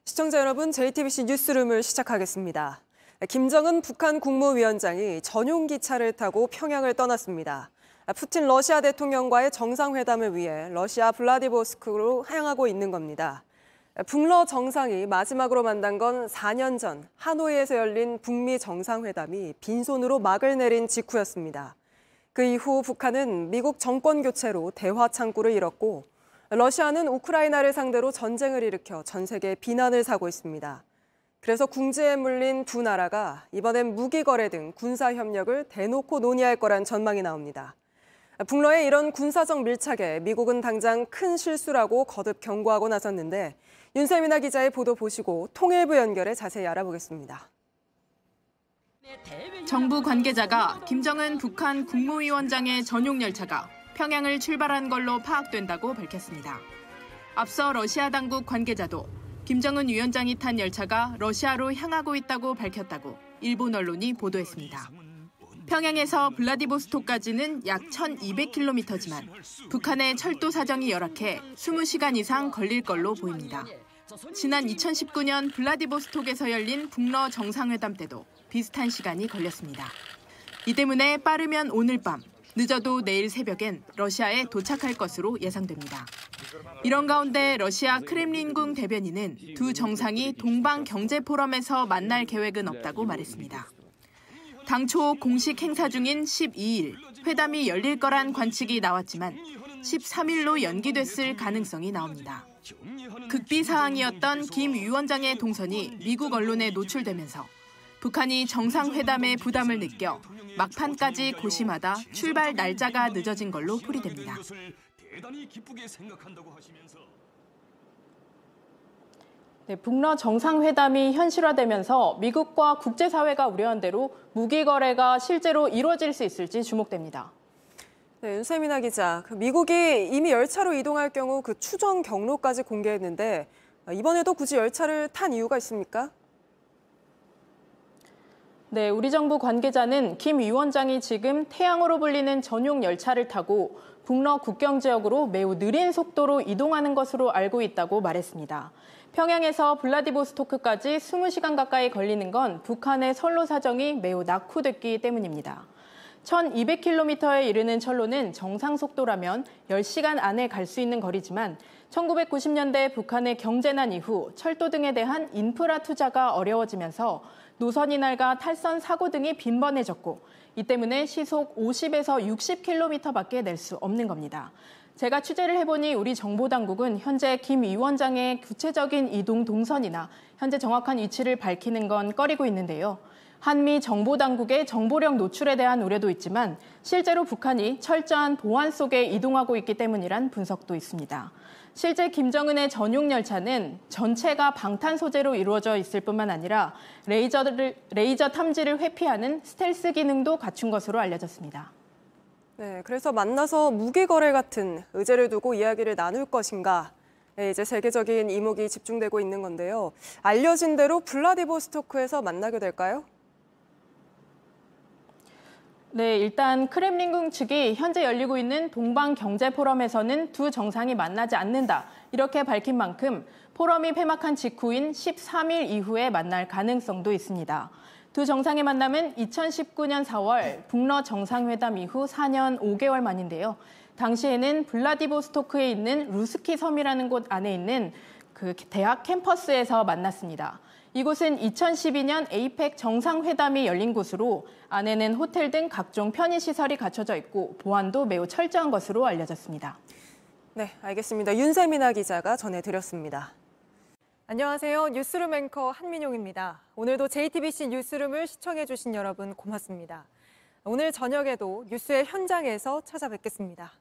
시청자 여러분, JTBC 뉴스룸을 시작하겠습니다. 김정은 북한 국무위원장이 전용 기차를 타고 평양을 떠났습니다. 푸틴 러시아 대통령과의 정상회담을 위해 러시아 블라디보스토크로 향하고 있는 겁니다. 북러 정상이 마지막으로 만난 건 4년 전 하노이에서 열린 북미 정상회담이 빈손으로 막을 내린 직후였습니다. 그 이후 북한은 미국 정권 교체로 대화 창구를 잃었고 러시아는 우크라이나를 상대로 전쟁을 일으켜 전 세계에 비난을 사고 있습니다. 그래서 궁지에 물린 두 나라가 이번엔 무기 거래 등 군사 협력을 대놓고 논의할 거란 전망이 나옵니다. 북러의 이런 군사적 밀착에 미국은 당장 큰 실수라고 거듭 경고하고 나섰는데 윤세민아 기자의 보도 보시고 통일부 연결해 자세히 알아보겠습니다. 정부 관계자가 김정은 북한 국무위원장의 전용 열차가 평양을 출발한 걸로 파악된다고 밝혔습니다. 앞서 러시아 당국 관계자도 김정은 위원장이 탄 열차가 러시아로 향하고 있다고 밝혔다고 일본 언론이 보도했습니다. 평양에서 블라디보스토크까지는 약 1,200km지만 북한의 철도 사정이 열악해 20시간 이상 걸릴 걸로 보입니다. 지난 2019년 블라디보스톡에서 열린 북러 정상회담 때도 비슷한 시간이 걸렸습니다. 이 때문에 빠르면 오늘 밤, 늦어도 내일 새벽엔 러시아에 도착할 것으로 예상됩니다. 이런 가운데 러시아 크렘린궁 대변인은 두 정상이 동방경제포럼에서 만날 계획은 없다고 말했습니다. 당초 공식 행사 중인 12일 회담이 열릴 거란 관측이 나왔지만 13일로 연기됐을 가능성이 나옵니다. 극비 사항이었던 김 위원장의 동선이 미국 언론에 노출되면서 북한이 정상회담에 부담을 느껴 막판까지 고심하다 출발 날짜가 늦어진 걸로 풀이됩니다. 북러 정상회담이 현실화되면서 미국과 국제사회가 우려한 대로 무기 거래가 실제로 이루어질 수 있을지 주목됩니다. 네, 윤세민아 기자, 미국이 이미 열차로 이동할 경우 그 추정 경로까지 공개했는데 이번에도 굳이 열차를 탄 이유가 있습니까? 네, 우리 정부 관계자는 김 위원장이 지금 태양으로 불리는 전용 열차를 타고 북러 국경 지역으로 매우 느린 속도로 이동하는 것으로 알고 있다고 말했습니다. 평양에서 블라디보스토크까지 20시간 가까이 걸리는 건 북한의 선로 사정이 매우 낙후됐기 때문입니다. 1,200km에 이르는 철로는 정상 속도라면 10시간 안에 갈 수 있는 거리지만 1990년대 북한의 경제난 이후 철도 등에 대한 인프라 투자가 어려워지면서 노선이 낡아 탈선 사고 등이 빈번해졌고 이 때문에 시속 50에서 60km밖에 낼 수 없는 겁니다. 제가 취재를 해보니 우리 정보당국은 현재 김 위원장의 구체적인 이동 동선이나 현재 정확한 위치를 밝히는 건 꺼리고 있는데요. 한미 정보당국의 정보력 노출에 대한 우려도 있지만 실제로 북한이 철저한 보안 속에 이동하고 있기 때문이란 분석도 있습니다. 실제 김정은의 전용 열차는 전체가 방탄 소재로 이루어져 있을 뿐만 아니라 레이저 탐지를 회피하는 스텔스 기능도 갖춘 것으로 알려졌습니다. 네, 그래서 만나서 무기 거래 같은 의제를 두고 이야기를 나눌 것인가? 네, 이제 세계적인 이목이 집중되고 있는 건데요. 알려진 대로 블라디보스토크에서 만나게 될까요? 네, 일단 크렘린궁 측이 현재 열리고 있는 동방경제포럼에서는 두 정상이 만나지 않는다, 이렇게 밝힌 만큼 포럼이 폐막한 직후인 13일 이후에 만날 가능성도 있습니다. 두 정상의 만남은 2019년 4월 북러 정상회담 이후 4년 5개월 만인데요. 당시에는 블라디보스토크에 있는 루스키 섬이라는 곳 안에 있는 그 대학 캠퍼스에서 만났습니다. 이곳은 2012년 에이펙 정상회담이 열린 곳으로 안에는 호텔 등 각종 편의시설이 갖춰져 있고 보안도 매우 철저한 것으로 알려졌습니다. 네, 알겠습니다. 윤세민아 기자가 전해드렸습니다. 안녕하세요. 뉴스룸 앵커 한민용입니다. 오늘도 JTBC 뉴스룸을 시청해주신 여러분 고맙습니다. 오늘 저녁에도 뉴스의 현장에서 찾아뵙겠습니다.